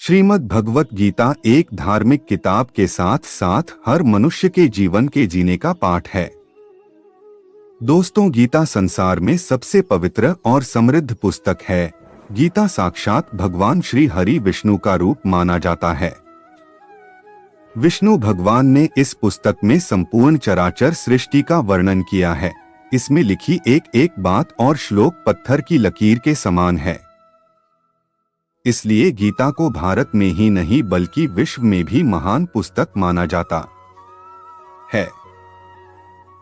श्रीमद् भगवत गीता एक धार्मिक किताब के साथ साथ हर मनुष्य के जीवन के जीने का पाठ है। दोस्तों, गीता संसार में सबसे पवित्र और समृद्ध पुस्तक है। गीता साक्षात भगवान श्री हरि विष्णु का रूप माना जाता है। विष्णु भगवान ने इस पुस्तक में संपूर्ण चराचर सृष्टि का वर्णन किया है। इसमें लिखी एक एक बात और श्लोक पत्थर की लकीर के समान है। इसलिए गीता को भारत में ही नहीं बल्कि विश्व में भी महान पुस्तक माना जाता है।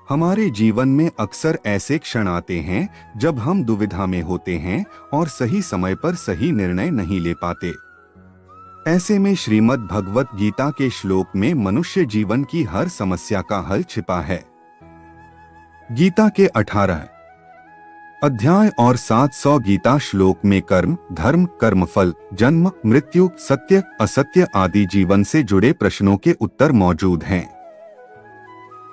हमारे जीवन में अक्सर ऐसे क्षण आते हैं जब हम दुविधा में होते हैं और सही समय पर सही निर्णय नहीं ले पाते। ऐसे में श्रीमद् भगवत गीता के श्लोक में मनुष्य जीवन की हर समस्या का हल छिपा है। गीता के 18 अध्याय और 700 गीता श्लोक में कर्म, धर्म, कर्मफल, जन्म, मृत्यु, सत्य, असत्य आदि जीवन से जुड़े प्रश्नों के उत्तर मौजूद हैं।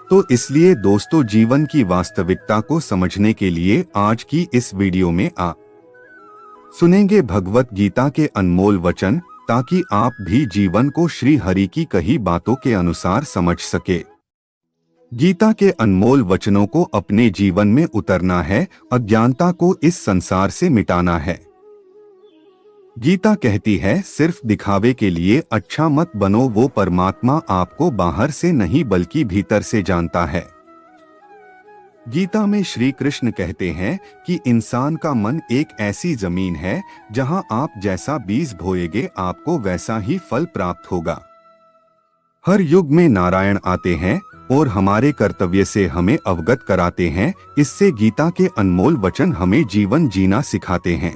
तो इसलिए दोस्तों, जीवन की वास्तविकता को समझने के लिए आज की इस वीडियो में सुनेंगे भगवत गीता के अनमोल वचन, ताकि आप भी जीवन को श्री हरि की कही बातों के अनुसार समझ सके। गीता के अनमोल वचनों को अपने जीवन में उतरना है, अज्ञानता को इस संसार से मिटाना है। गीता कहती है, सिर्फ दिखावे के लिए अच्छा मत बनो, वो परमात्मा आपको बाहर से नहीं बल्कि भीतर से जानता है। गीता में श्री कृष्ण कहते हैं कि इंसान का मन एक ऐसी जमीन है जहां आप जैसा बीज बोएंगे आपको वैसा ही फल प्राप्त होगा। हर युग में नारायण आते हैं और हमारे कर्तव्य से हमें अवगत कराते हैं। इससे गीता के अनमोल वचन हमें जीवन जीना सिखाते हैं।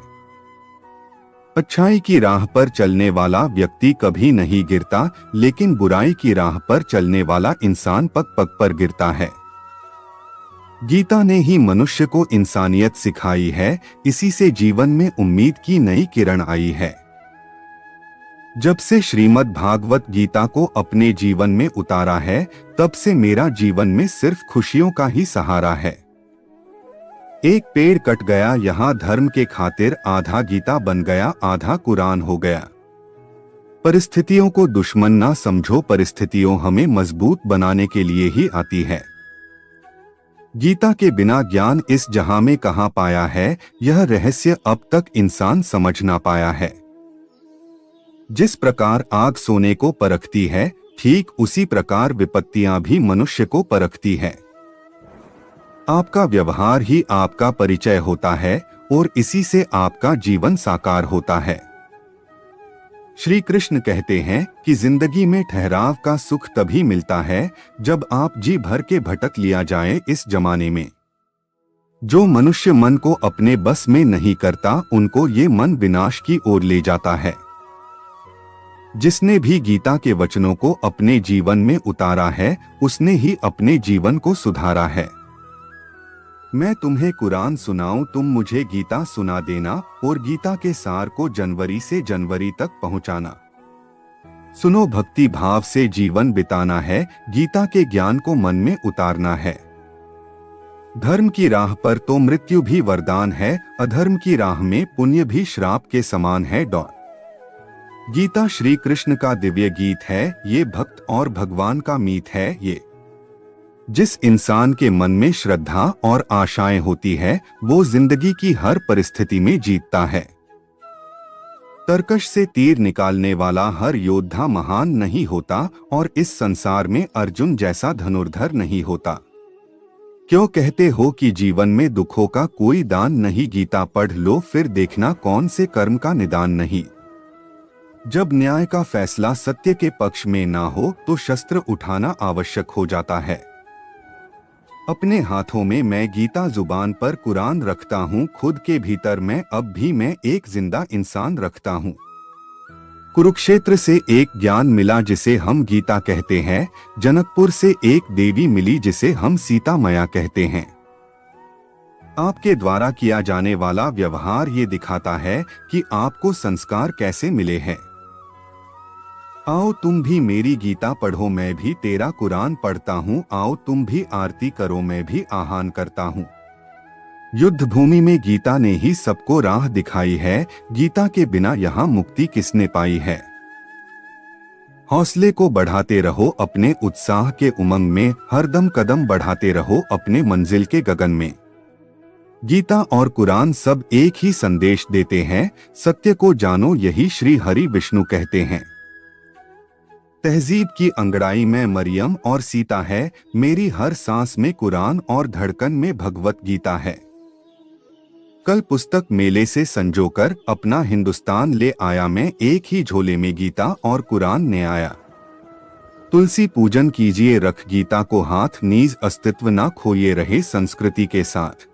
अच्छाई की राह पर चलने वाला व्यक्ति कभी नहीं गिरता, लेकिन बुराई की राह पर चलने वाला इंसान पग पग पर गिरता है। गीता ने ही मनुष्य को इंसानियत सिखाई है। इसी से जीवन में उम्मीद की नई किरण आई है। जब से श्रीमद् भागवत गीता को अपने जीवन में उतारा है, तब से मेरा जीवन में सिर्फ खुशियों का ही सहारा है। एक पेड़ कट गया यहाँ धर्म के खातिर, आधा गीता बन गया, आधा कुरान हो गया। परिस्थितियों को दुश्मन ना समझो, परिस्थितियों हमें मजबूत बनाने के लिए ही आती है। गीता के बिना ज्ञान इस जहां में कहां पाया है, यह रहस्य अब तक इंसान समझ ना पाया है। जिस प्रकार आग सोने को परखती है, ठीक उसी प्रकार विपत्तियां भी मनुष्य को परखती है। आपका व्यवहार ही आपका परिचय होता है और इसी से आपका जीवन साकार होता है। श्री कृष्ण कहते हैं कि जिंदगी में ठहराव का सुख तभी मिलता है जब आप जी भर के भटक लिया जाए। इस जमाने में जो मनुष्य मन को अपने बस में नहीं करता, उनको ये मन विनाश की ओर ले जाता है। जिसने भी गीता के वचनों को अपने जीवन में उतारा है, उसने ही अपने जीवन को सुधारा है। मैं तुम्हें कुरान सुनाऊं, तुम मुझे गीता सुना देना, और गीता के सार को जनवरी से जनवरी तक पहुंचाना। सुनो, भक्ति भाव से जीवन बिताना है, गीता के ज्ञान को मन में उतारना है। धर्म की राह पर तो मृत्यु भी वरदान है, अधर्म की राह में पुण्य भी श्राप के समान है। गीता श्री कृष्ण का दिव्य गीत है, ये भक्त और भगवान का मीत है। ये जिस इंसान के मन में श्रद्धा और आशाएं होती है, वो जिंदगी की हर परिस्थिति में जीतता है। तरकश से तीर निकालने वाला हर योद्धा महान नहीं होता, और इस संसार में अर्जुन जैसा धनुर्धर नहीं होता। क्यों कहते हो कि जीवन में दुखों का कोई दान नहीं? गीता पढ़ लो, फिर देखना कौन से कर्म का निदान नहीं। जब न्याय का फैसला सत्य के पक्ष में ना हो, तो शस्त्र उठाना आवश्यक हो जाता है। अपने हाथों में मैं गीता, जुबान पर कुरान रखता हूँ, खुद के भीतर मैं अब भी मैं एक जिंदा इंसान रखता हूँ। कुरुक्षेत्र से एक ज्ञान मिला जिसे हम गीता कहते हैं, जनकपुर से एक देवी मिली जिसे हम सीता मैया कहते हैं। आपके द्वारा किया जाने वाला व्यवहार ये दिखाता है कि आपको संस्कार कैसे मिले हैं। आओ तुम भी मेरी गीता पढ़ो, मैं भी तेरा कुरान पढ़ता हूँ। आओ तुम भी आरती करो, मैं भी आह्वान करता हूँ। युद्ध भूमि में गीता ने ही सबको राह दिखाई है। गीता के बिना यहाँ मुक्ति किसने पाई है? हौसले को बढ़ाते रहो, अपने उत्साह के उमंग में हरदम कदम बढ़ाते रहो अपने मंजिल के गगन में। गीता और कुरान सब एक ही संदेश देते हैं, सत्य को जानो, यही श्री हरि विष्णु कहते हैं। तहजीब की अंगड़ाई में मरियम और सीता है, मेरी हर सांस में कुरान और धड़कन में भगवत गीता है। कल पुस्तक मेले से संजोकर अपना हिंदुस्तान ले आया मैं, एक ही झोले में गीता और कुरान ने आया। तुलसी पूजन कीजिए, रख गीता को हाथ, नीज अस्तित्व ना खोइए, रहे संस्कृति के साथ।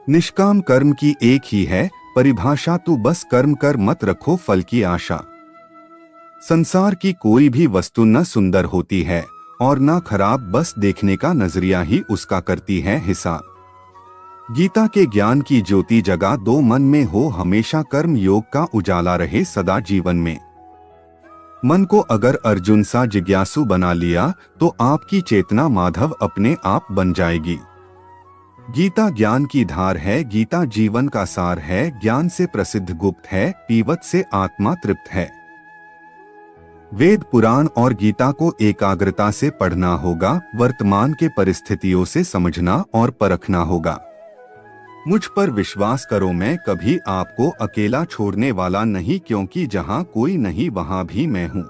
निष्काम कर्म की एक ही है परिभाषा, तू बस कर्म कर, मत रखो फल की आशा। संसार की कोई भी वस्तु न सुंदर होती है और न खराब, बस देखने का नजरिया ही उसका करती है हिसाब। गीता के ज्ञान की ज्योति जगा दो, मन में हो हमेशा कर्म योग का उजाला रहे सदा जीवन में। मन को अगर अर्जुन सा जिज्ञासु बना लिया तो आपकी चेतना माधव अपने आप बन जाएगी। गीता ज्ञान की धार है, गीता जीवन का सार है, ज्ञान से प्रसिद्ध गुप्त है, पीवत से आत्मा तृप्त है। वेद पुराण और गीता को एकाग्रता से पढ़ना होगा, वर्तमान के परिस्थितियों से समझना और परखना होगा। मुझ पर विश्वास करो, मैं कभी आपको अकेला छोड़ने वाला नहीं, क्योंकि जहां कोई नहीं वहां भी मैं हूं।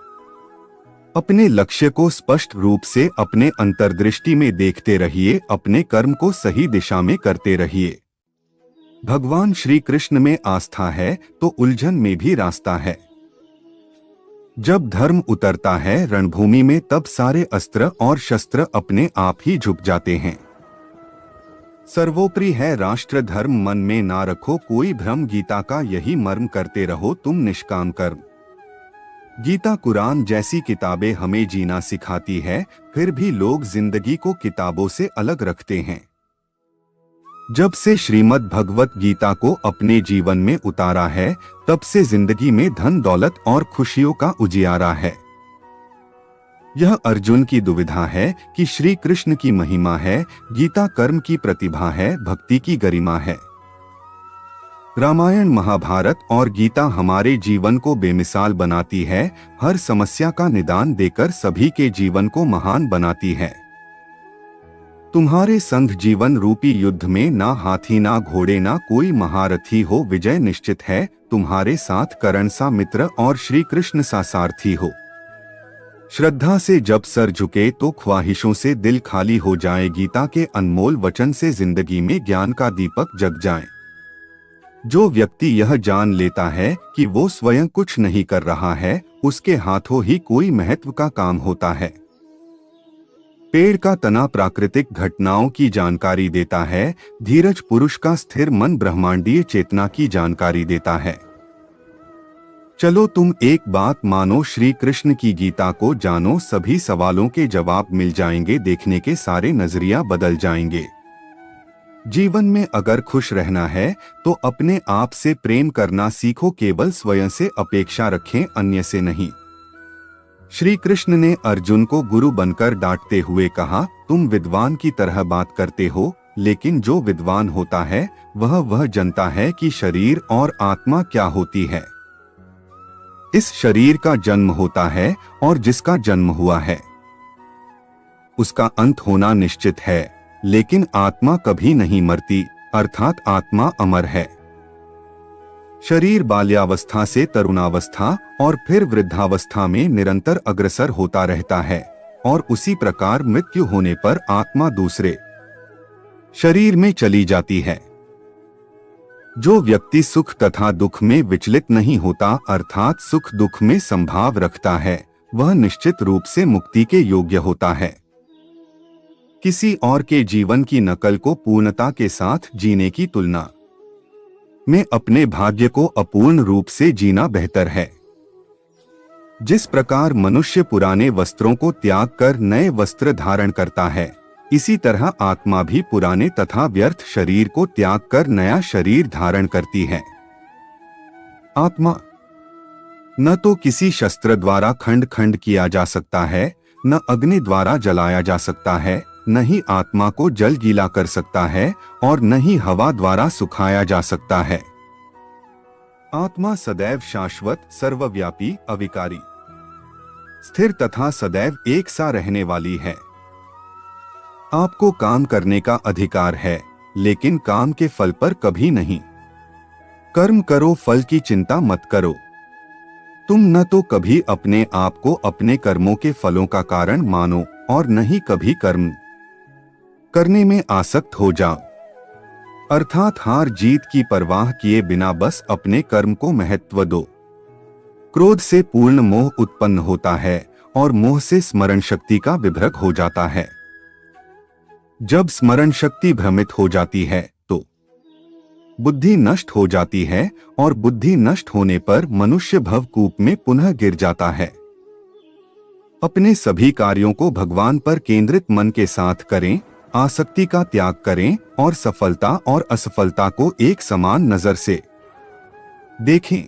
अपने लक्ष्य को स्पष्ट रूप से अपने अंतर्दृष्टि में देखते रहिए, अपने कर्म को सही दिशा में करते रहिए। भगवान श्री कृष्ण में आस्था है तो उलझन में भी रास्ता है। जब धर्म उतरता है रणभूमि में, तब सारे अस्त्र और शस्त्र अपने आप ही झुक जाते हैं। सर्वोपरि है राष्ट्र धर्म, मन में ना रखो कोई भ्रम, गीता का यही मर्म, करते रहो तुम निष्काम कर्म। गीता कुरान जैसी किताबें हमें जीना सिखाती है, फिर भी लोग जिंदगी को किताबों से अलग रखते हैं। जब से श्रीमद् भगवत गीता को अपने जीवन में उतारा है, तब से जिंदगी में धन दौलत और खुशियों का उजियारा है। यह अर्जुन की दुविधा है कि श्री कृष्ण की महिमा है, गीता कर्म की प्रतिभा है, भक्ति की गरिमा है। रामायण महाभारत और गीता हमारे जीवन को बेमिसाल बनाती है, हर समस्या का निदान देकर सभी के जीवन को महान बनाती है। तुम्हारे संग जीवन रूपी युद्ध में ना हाथी ना घोड़े ना कोई महारथी हो, विजय निश्चित है तुम्हारे साथ, कर्ण सा मित्र और श्री कृष्ण सा सारथी हो। श्रद्धा से जब सर झुके तो ख्वाहिशों से दिल खाली हो जाए, गीता के अनमोल वचन से जिंदगी में ज्ञान का दीपक जग जाए। जो व्यक्ति यह जान लेता है कि वो स्वयं कुछ नहीं कर रहा है, उसके हाथों ही कोई महत्व का काम होता है। पेड़ का तना प्राकृतिक घटनाओं की जानकारी देता है, धीरज पुरुष का स्थिर मन ब्रह्मांडीय चेतना की जानकारी देता है। चलो तुम एक बात मानो, श्री कृष्ण की गीता को जानो, सभी सवालों के जवाब मिल जाएंगे, देखने के सारे नजरिया बदल जाएंगे। जीवन में अगर खुश रहना है तो अपने आप से प्रेम करना सीखो, केवल स्वयं से अपेक्षा रखें, अन्य से नहीं। श्री कृष्ण ने अर्जुन को गुरु बनकर डांटते हुए कहा, तुम विद्वान की तरह बात करते हो, लेकिन जो विद्वान होता है वह जानता है कि शरीर और आत्मा क्या होती है। इस शरीर का जन्म होता है और जिसका जन्म हुआ है उसका अंत होना निश्चित है, लेकिन आत्मा कभी नहीं मरती, अर्थात आत्मा अमर है। शरीर बाल्यावस्था से तरुणावस्था और फिर वृद्धावस्था में निरंतर अग्रसर होता रहता है, और उसी प्रकार मृत्यु होने पर आत्मा दूसरे शरीर में चली जाती है। जो व्यक्ति सुख तथा दुख में विचलित नहीं होता, अर्थात सुख दुख में संभाव रखता है, वह निश्चित रूप से मुक्ति के योग्य होता है। किसी और के जीवन की नकल को पूर्णता के साथ जीने की तुलना में अपने भाग्य को अपूर्ण रूप से जीना बेहतर है। जिस प्रकार मनुष्य पुराने वस्त्रों को त्याग कर नए वस्त्र धारण करता है, इसी तरह आत्मा भी पुराने तथा व्यर्थ शरीर को त्याग कर नया शरीर धारण करती है। आत्मा न तो किसी शस्त्र द्वारा खंड खंड किया जा सकता है, न अग्नि द्वारा जलाया जा सकता है, न ही आत्मा को जल गीला कर सकता है और न ही हवा द्वारा सुखाया जा सकता है। आत्मा सदैव शाश्वत, सर्वव्यापी, अविकारी स्थिर तथा सदैव एक सा रहने वाली है। आपको काम करने का अधिकार है, लेकिन काम के फल पर कभी नहीं। कर्म करो, फल की चिंता मत करो। तुम न तो कभी अपने आप को अपने कर्मों के फलों का कारण मानो और न ही कभी कर्म करने में आसक्त हो जाओ। अर्थात हार जीत की परवाह किए बिना बस अपने कर्म को महत्व दो। क्रोध से पूर्ण मोह उत्पन्न होता है और मोह से स्मरण शक्ति का विभ्रक हो जाता है। जब स्मरण शक्ति भ्रमित हो जाती है तो बुद्धि नष्ट हो जाती है और बुद्धि नष्ट होने पर मनुष्य भवकूप में पुनः गिर जाता है। अपने सभी कार्यों को भगवान पर केंद्रित मन के साथ करें, आसक्ति का त्याग करें और सफलता और असफलता को एक समान नजर से देखें।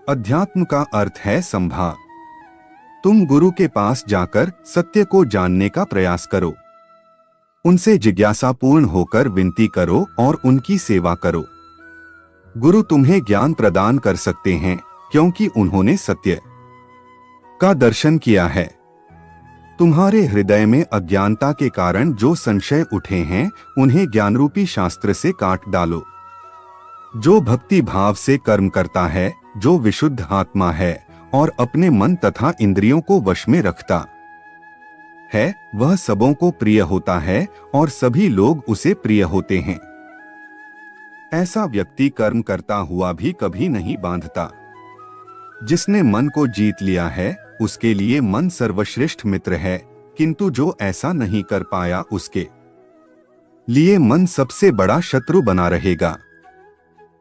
अध्यात्म का अर्थ है संभाग। तुम गुरु के पास जाकर सत्य को जानने का प्रयास करो, उनसे जिज्ञासापूर्ण होकर विनती करो और उनकी सेवा करो। गुरु तुम्हें ज्ञान प्रदान कर सकते हैं क्योंकि उन्होंने सत्य का दर्शन किया है। तुम्हारे हृदय में अज्ञानता के कारण जो संशय उठे हैं उन्हें ज्ञानरूपी शास्त्र से काट डालो। जो भक्ति भाव से कर्म करता है, जो विशुद्ध आत्मा है और अपने मन तथा इंद्रियों को वश में रखता है, वह सबों को प्रिय होता है और सभी लोग उसे प्रिय होते हैं। ऐसा व्यक्ति कर्म करता हुआ भी कभी नहीं बांधता। जिसने मन को जीत लिया है उसके लिए मन सर्वश्रेष्ठ मित्र है, किंतु जो ऐसा नहीं कर पाया उसके लिए मन सबसे बड़ा शत्रु बना रहेगा।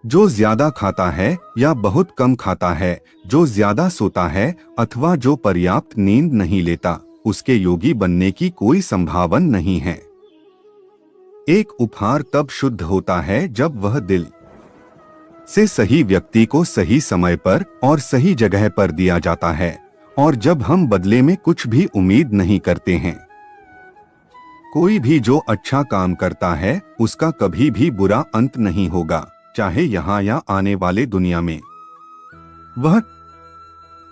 जो ज्यादा खाता है या बहुत कम खाता है, जो ज्यादा सोता है अथवा जो पर्याप्त नींद नहीं लेता, उसके योगी बनने की कोई संभावना नहीं है। एक उपहार तब शुद्ध होता है जब वह दिल से सही व्यक्ति को सही समय पर और सही जगह पर दिया जाता है और जब हम बदले में कुछ भी उम्मीद नहीं करते हैं। कोई भी जो अच्छा काम करता है उसका कभी भी बुरा अंत नहीं होगा, चाहे यहाँ या आने वाले दुनिया में। वह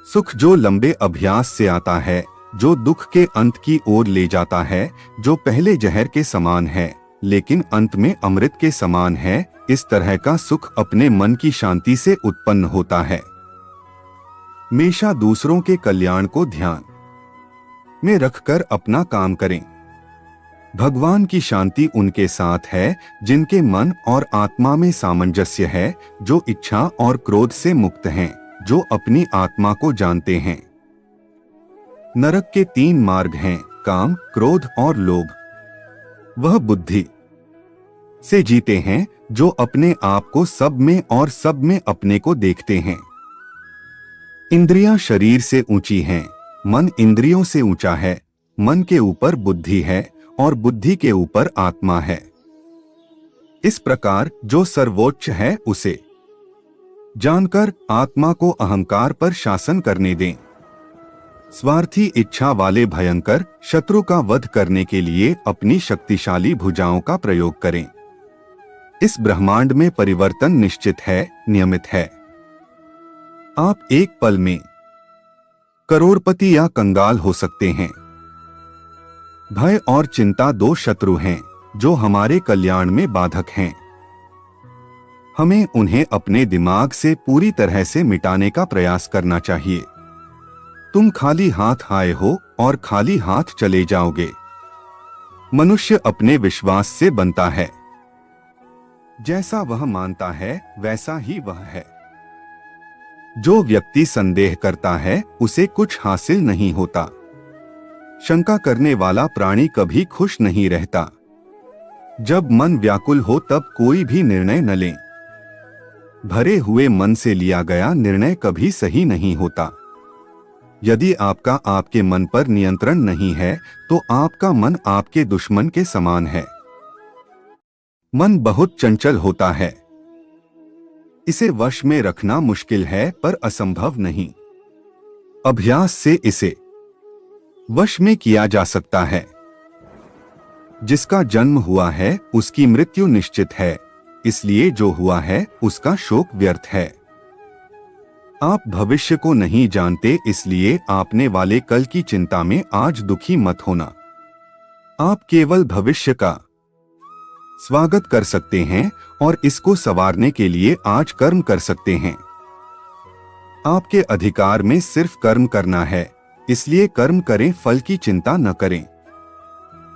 सुख जो लंबे अभ्यास से आता है, जो दुख के अंत की ओर ले जाता है, जो पहले जहर के समान है लेकिन अंत में अमृत के समान है, इस तरह का सुख अपने मन की शांति से उत्पन्न होता है। हमेशा दूसरों के कल्याण को ध्यान में रखकर अपना काम करें। भगवान की शांति उनके साथ है जिनके मन और आत्मा में सामंजस्य है, जो इच्छा और क्रोध से मुक्त हैं, जो अपनी आत्मा को जानते हैं। नरक के 3 मार्ग हैं, काम, क्रोध और लोभ। वह बुद्धि से जीते हैं जो अपने आप को सब में और सब में अपने को देखते हैं। इंद्रियां शरीर से ऊंची हैं, मन इंद्रियों से ऊंचा है। मन के ऊपर बुद्धि है और बुद्धि के ऊपर आत्मा है। इस प्रकार जो सर्वोच्च है उसे जानकर आत्मा को अहंकार पर शासन करने दें। स्वार्थी इच्छा वाले भयंकर शत्रु का वध करने के लिए अपनी शक्तिशाली भुजाओं का प्रयोग करें। इस ब्रह्मांड में परिवर्तन निश्चित है, नियमित है। आप एक पल में करोड़पति या कंगाल हो सकते हैं। भय और चिंता 2 शत्रु हैं जो हमारे कल्याण में बाधक हैं। हमें उन्हें अपने दिमाग से पूरी तरह से मिटाने का प्रयास करना चाहिए। तुम खाली हाथ आए हो और खाली हाथ चले जाओगे। मनुष्य अपने विश्वास से बनता है। जैसा वह मानता है वैसा ही वह है। जो व्यक्ति संदेह करता है उसे कुछ हासिल नहीं होता। शंका करने वाला प्राणी कभी खुश नहीं रहता। जब मन व्याकुल हो तब कोई भी निर्णय न लें। भरे हुए मन से लिया गया निर्णय कभी सही नहीं होता। यदि आपका आपके मन पर नियंत्रण नहीं है तो आपका मन आपके दुश्मन के समान है। मन बहुत चंचल होता है। इसे वश में रखना मुश्किल है पर असंभव नहीं। अभ्यास से इसे वश में किया जा सकता है। जिसका जन्म हुआ है उसकी मृत्यु निश्चित है, इसलिए जो हुआ है उसका शोक व्यर्थ है। आप भविष्य को नहीं जानते, इसलिए आपने वाले कल की चिंता में आज दुखी मत होना। आप केवल भविष्य का स्वागत कर सकते हैं और इसको संवारने के लिए आज कर्म कर सकते हैं। आपके अधिकार में सिर्फ कर्म करना है, इसलिए कर्म करें, फल की चिंता न करें।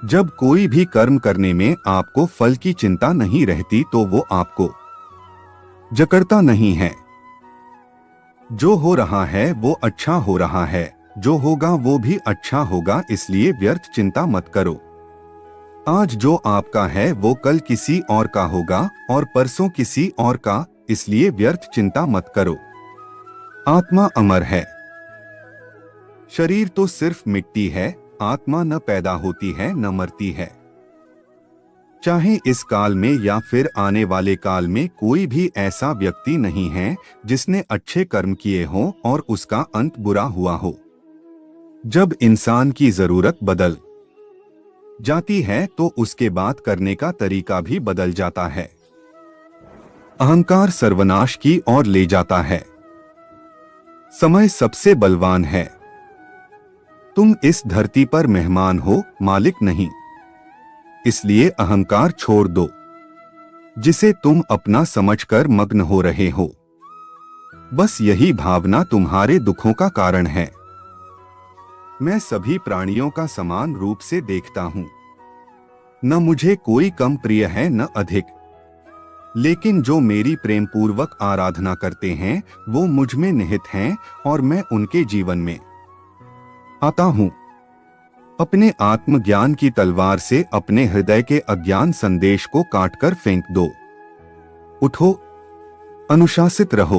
जब कोई भी कर्म करने में आपको फल की चिंता नहीं रहती तो वो आपको जकड़ता नहीं है। जो हो रहा है वो अच्छा हो रहा है, जो होगा वो भी अच्छा होगा, इसलिए व्यर्थ चिंता मत करो। आज जो आपका है वो कल किसी और का होगा और परसों किसी और का, इसलिए व्यर्थ चिंता मत करो। आत्मा अमर है। शरीर तो सिर्फ मिट्टी है, आत्मा न पैदा होती है न मरती है। चाहे इस काल में या फिर आने वाले काल में कोई भी ऐसा व्यक्ति नहीं है जिसने अच्छे कर्म किए हों और उसका अंत बुरा हुआ हो। जब इंसान की जरूरत बदल जाती है तो उसके बात करने का तरीका भी बदल जाता है। अहंकार सर्वनाश की ओर ले जाता है। समय सबसे बलवान है। तुम इस धरती पर मेहमान हो, मालिक नहीं। इसलिए अहंकार छोड़ दो, जिसे तुम अपना समझकर मग्न हो रहे हो। बस यही भावना तुम्हारे दुखों का कारण है। मैं सभी प्राणियों का समान रूप से देखता हूं। न मुझे कोई कम प्रिय है न अधिक, लेकिन जो मेरी प्रेम पूर्वक आराधना करते हैं वो मुझ में निहित हैं और मैं उनके जीवन में आता हूं। अपने आत्मज्ञान की तलवार से अपने हृदय के अज्ञान संदेश को काटकर फेंक दो। उठो, अनुशासित रहो।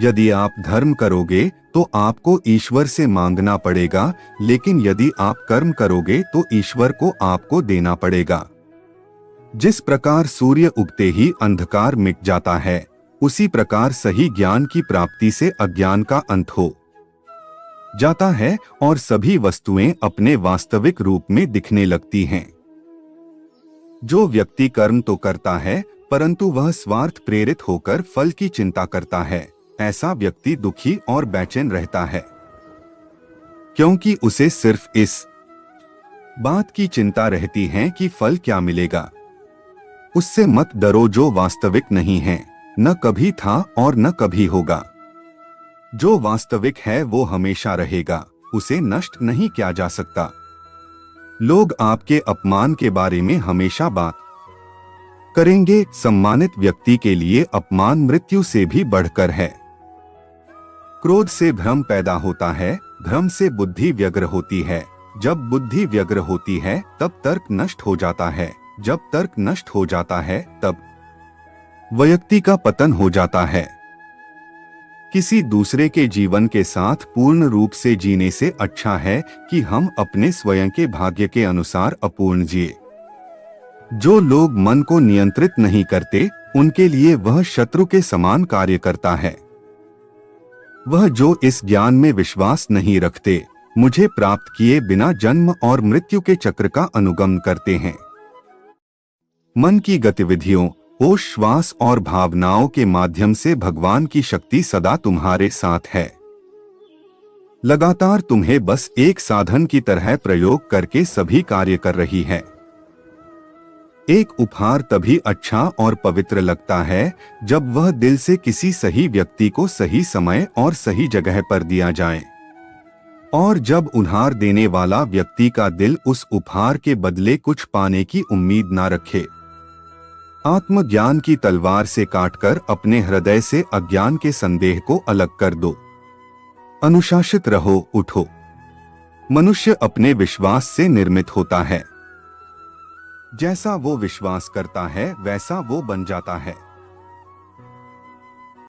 यदि आप धर्म करोगे तो आपको ईश्वर से मांगना पड़ेगा, लेकिन यदि आप कर्म करोगे तो ईश्वर को आपको देना पड़ेगा। जिस प्रकार सूर्य उगते ही अंधकार मिट जाता है, उसी प्रकार सही ज्ञान की प्राप्ति से अज्ञान का अंत हो जाता है और सभी वस्तुएं अपने वास्तविक रूप में दिखने लगती हैं। जो व्यक्ति कर्म तो करता है परंतु वह स्वार्थ प्रेरित होकर फल की चिंता करता है, ऐसा व्यक्ति दुखी और बेचैन रहता है, क्योंकि उसे सिर्फ इस बात की चिंता रहती है कि फल क्या मिलेगा। उससे मत डरो जो वास्तविक नहीं है, न कभी था और न कभी होगा। जो वास्तविक है वो हमेशा रहेगा, उसे नष्ट नहीं किया जा सकता। लोग आपके अपमान के बारे में हमेशा बात करेंगे। सम्मानित व्यक्ति के लिए अपमान मृत्यु से भी बढ़कर है। क्रोध से भ्रम पैदा होता है, भ्रम से बुद्धि व्यग्र होती है। जब बुद्धि व्यग्र होती है तब तर्क नष्ट हो जाता है। जब तर्क नष्ट हो जाता है तब व्यक्ति का पतन हो जाता है। किसी दूसरे के जीवन के साथ पूर्ण रूप से जीने से अच्छा है कि हम अपने स्वयं के भाग्य के अनुसार अपूर्ण जिए। जो लोग मन को नियंत्रित नहीं करते, उनके लिए वह शत्रु के समान कार्य करता है। वह जो इस ज्ञान में विश्वास नहीं रखते, मुझे प्राप्त किए बिना जन्म और मृत्यु के चक्र का अनुगमन करते हैं। मन की गतिविधियों, होश, श्वास और भावनाओं के माध्यम से भगवान की शक्ति सदा तुम्हारे साथ है। लगातार तुम्हें बस एक साधन की तरह प्रयोग करके सभी कार्य कर रही है। एक उपहार तभी अच्छा और पवित्र लगता है जब वह दिल से किसी सही व्यक्ति को सही समय और सही जगह पर दिया जाए, और जब उपहार देने वाला व्यक्ति का दिल उस उपहार के बदले कुछ पाने की उम्मीद ना रखे। आत्मज्ञान की तलवार से काटकर अपने हृदय से अज्ञान के संदेह को अलग कर दो। अनुशासित रहो, उठो। मनुष्य अपने विश्वास से निर्मित होता है। जैसा वो विश्वास करता है वैसा वो बन जाता है।